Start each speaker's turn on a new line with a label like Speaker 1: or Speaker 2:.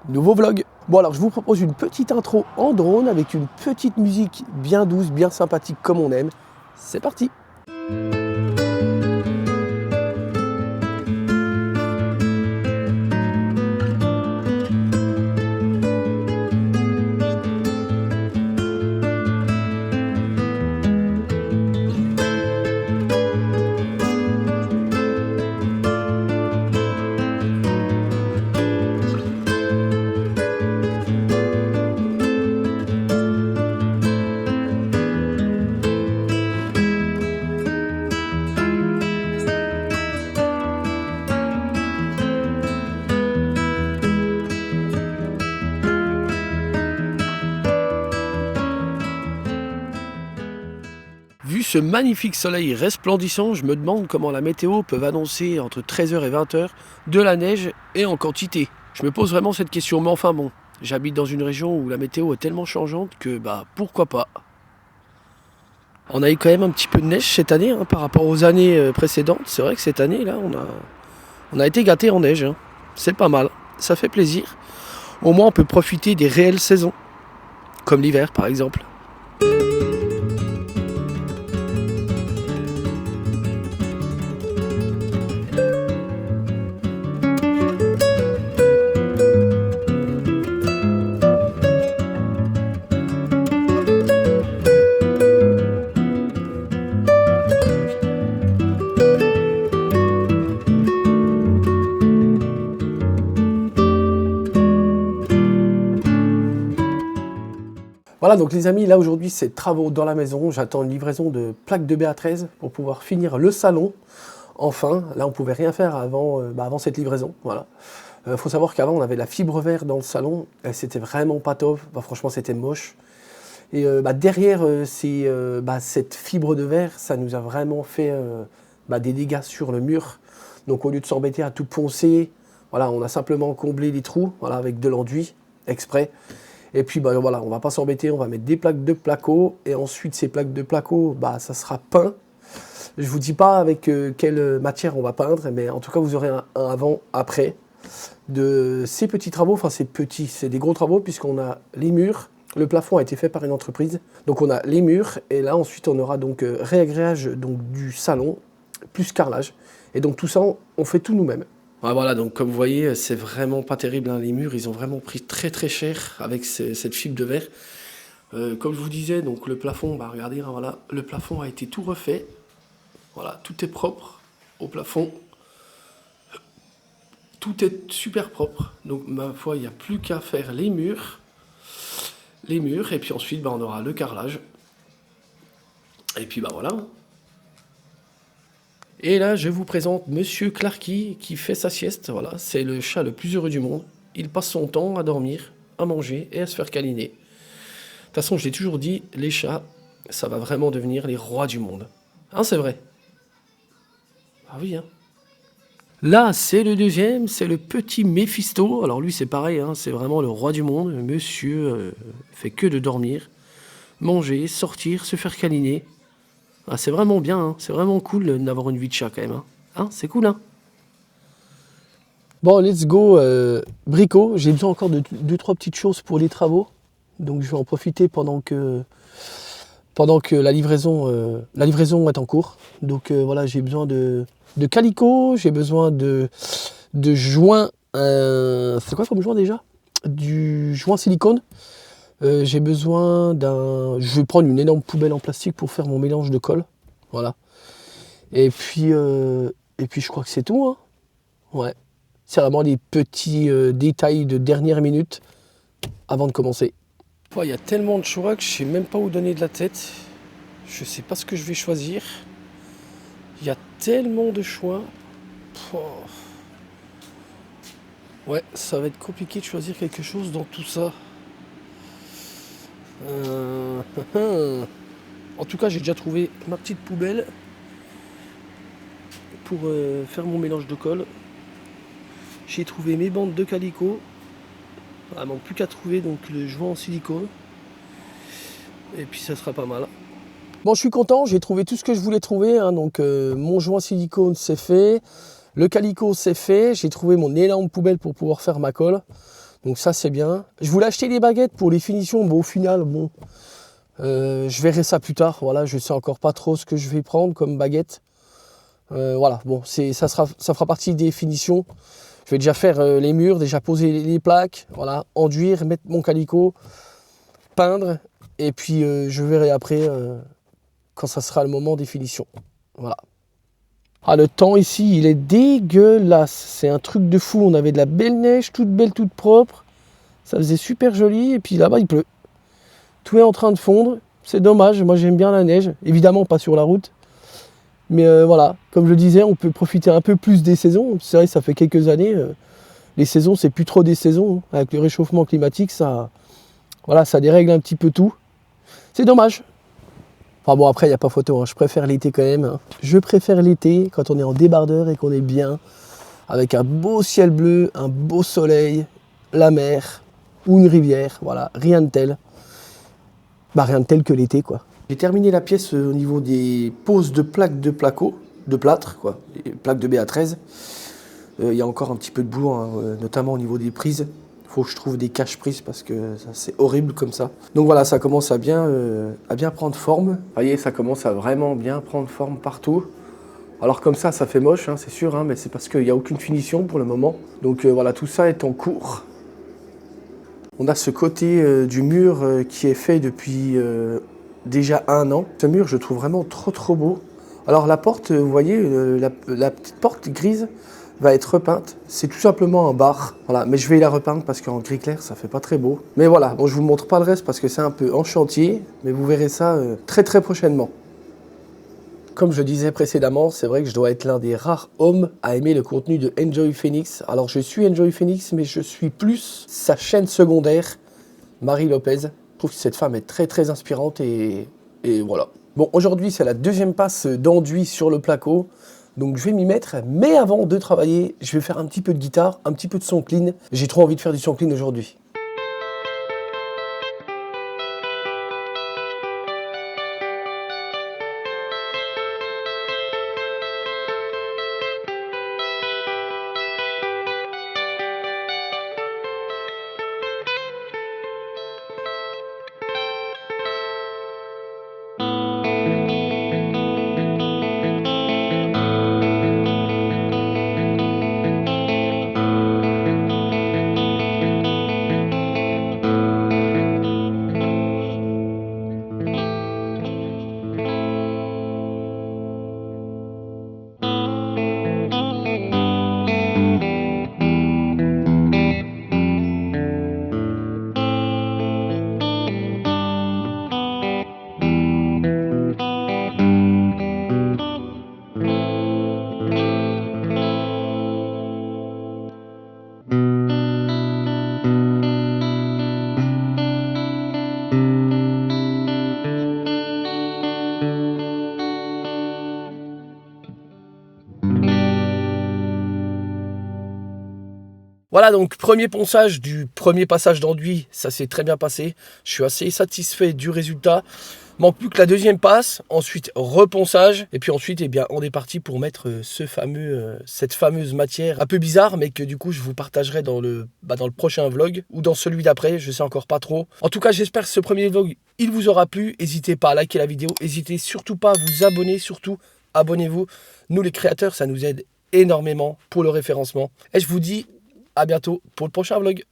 Speaker 1: nouveau vlog. Bon alors je vous propose une petite intro en drone avec une petite musique bien douce, bien sympathique comme on aime. C'est parti. Vu ce magnifique soleil resplendissant, je me demande comment la météo peut annoncer entre 13h et 20h de la neige et en quantité. Je me pose vraiment cette question, mais enfin bon, j'habite dans une région où la météo est tellement changeante que pourquoi pas. On a eu quand même un petit peu de neige cette année par rapport aux années précédentes. C'est vrai que cette année là, on a été gâtés en neige. C'est pas mal, ça fait plaisir. Au moins on peut profiter des réelles saisons, comme l'hiver par exemple. Voilà donc les amis, là aujourd'hui c'est travaux dans la maison, j'attends une livraison de plaques de BA13 pour pouvoir finir le salon. Enfin, là on pouvait rien faire avant, avant cette livraison, voilà. Faut savoir qu'avant on avait la fibre vert dans le salon, et c'était vraiment pas top, franchement c'était moche. Et derrière cette fibre de verre, ça nous a vraiment fait des dégâts sur le mur. Donc au lieu de s'embêter à tout poncer, voilà, on a simplement comblé les trous, voilà, avec de l'enduit exprès. Et puis voilà, on va pas s'embêter, on va mettre des plaques de placo et ensuite ces plaques de placo, ça sera peint. Je vous dis pas avec quelle matière on va peindre, mais en tout cas vous aurez un avant-après de ces petits travaux. Enfin c'est des gros travaux puisqu'on a les murs, le plafond a été fait par une entreprise, donc on a les murs et là ensuite on aura donc réagréage du salon plus carrelage. Et donc tout ça on fait tout nous-mêmes. Voilà, donc comme vous voyez, c'est vraiment pas terrible, les murs, ils ont vraiment pris très très cher avec cette fibre de verre. Comme je vous disais, donc le plafond, regardez, voilà, le plafond a été tout refait. Voilà, tout est propre au plafond. Tout est super propre. Donc ma foi, il n'y a plus qu'à faire les murs, et puis ensuite on aura le carrelage. Et puis voilà. Et là, je vous présente Monsieur Clarky qui fait sa sieste. Voilà, c'est le chat le plus heureux du monde. Il passe son temps à dormir, à manger et à se faire câliner. De toute façon, je l'ai toujours dit, les chats, ça va vraiment devenir les rois du monde. C'est vrai. Ah oui, Là, c'est le deuxième, c'est le petit Méphisto. Alors lui, c'est pareil, c'est vraiment le roi du monde. Monsieur fait que de dormir, manger, sortir, se faire câliner. C'est vraiment bien, c'est vraiment cool d'avoir une vie de chat quand même. C'est cool, Bon, let's go, Brico. J'ai besoin encore de 2-3 petites choses pour les travaux. Donc je vais en profiter pendant que la livraison est en cours. Donc voilà, j'ai besoin de calico, j'ai besoin de joint. C'est quoi comme joint déjà? Du joint silicone. J'ai besoin je vais prendre une énorme poubelle en plastique pour faire mon mélange de colle. Voilà. Et puis je crois que c'est tout. Ouais. C'est vraiment des petits détails de dernière minute avant de commencer. Il y a tellement de choix que je sais même pas où donner de la tête. Je sais pas ce que je vais choisir. Il y a tellement de choix. Ouais, ça va être compliqué de choisir quelque chose dans tout ça. En tout cas, j'ai déjà trouvé ma petite poubelle pour faire mon mélange de colle. J'ai trouvé mes bandes de calico. Il manque plus qu'à trouver donc le joint en silicone. Et puis ça sera pas mal. Bon, je suis content, j'ai trouvé tout ce que je voulais trouver. Donc mon joint silicone c'est fait. Le calico c'est fait. J'ai trouvé mon énorme poubelle pour pouvoir faire ma colle. Donc ça c'est bien. Je voulais acheter des baguettes pour les finitions, bon au final, bon, je verrai ça plus tard. Voilà, je sais encore pas trop ce que je vais prendre comme baguette. Voilà, bon, ça fera partie des finitions. Je vais déjà faire les murs, déjà poser les plaques, voilà, enduire, mettre mon calicot, peindre, et puis je verrai après quand ça sera le moment des finitions. Voilà. Ah, le temps ici, il est dégueulasse. C'est un truc de fou. On avait de la belle neige, toute belle, toute propre. Ça faisait super joli. Et puis là-bas, il pleut. Tout est en train de fondre. C'est dommage. Moi, j'aime bien la neige. Évidemment, pas sur la route. Mais voilà, comme je le disais, on peut profiter un peu plus des saisons. C'est vrai, ça fait quelques années. Les saisons, c'est plus trop des saisons. Avec le réchauffement climatique, voilà, ça dérègle un petit peu tout. C'est dommage. Enfin bon, après, il n'y a pas photo, hein. Je préfère l'été quand même. Hein. Je préfère l'été quand on est en débardeur et qu'on est bien, avec un beau ciel bleu, un beau soleil, la mer ou une rivière. Voilà, rien de tel. Bah, rien de tel que l'été, quoi. J'ai terminé la pièce au niveau des poses de plaques de placo, de plâtre, quoi, les plaques de BA13. Il y a encore un petit peu de boulot, hein, notamment au niveau des prises. Il faut que je trouve des caches-prises parce que c'est horrible comme ça. Donc voilà, ça commence à bien prendre forme. Vous voyez, ça commence à vraiment bien prendre forme partout. Alors comme ça fait moche, hein, c'est sûr, hein, mais c'est parce qu'il n'y a aucune finition pour le moment. Donc voilà, tout ça est en cours. On a ce côté du mur qui est fait depuis déjà 1 an. Ce mur, je trouve vraiment trop beau. Alors la porte, vous voyez, la petite porte grise, va être repeinte. C'est tout simplement un bar. Voilà, mais je vais la repeindre parce qu'en gris clair, ça fait pas très beau. Mais voilà, bon, je vous montre pas le reste parce que c'est un peu en chantier, mais vous verrez ça très prochainement. Comme je disais précédemment, c'est vrai que je dois être l'un des rares hommes à aimer le contenu de Enjoy Phoenix. Alors je suis Enjoy Phoenix, mais je suis plus sa chaîne secondaire, Marie Lopez. Je trouve que cette femme est très inspirante et voilà. Bon, aujourd'hui, c'est la deuxième passe d'enduit sur le placo. Donc je vais m'y mettre, mais avant de travailler, je vais faire un petit peu de guitare, un petit peu de son clean. J'ai trop envie de faire du son clean aujourd'hui. Voilà, donc premier ponçage du premier passage d'enduit, ça s'est très bien passé. Je suis assez satisfait du résultat. Manque plus que la deuxième passe, ensuite reponçage, et puis ensuite, eh bien, on est parti pour mettre cette fameuse matière un peu bizarre, mais que du coup, je vous partagerai dans le prochain vlog, ou dans celui d'après, je sais encore pas trop. En tout cas, j'espère que ce premier vlog, il vous aura plu. N'hésitez pas à liker la vidéo, n'hésitez surtout pas à vous abonner, surtout, abonnez-vous. Nous, les créateurs, ça nous aide énormément pour le référencement. Et je vous dis à bientôt pour le prochain vlog.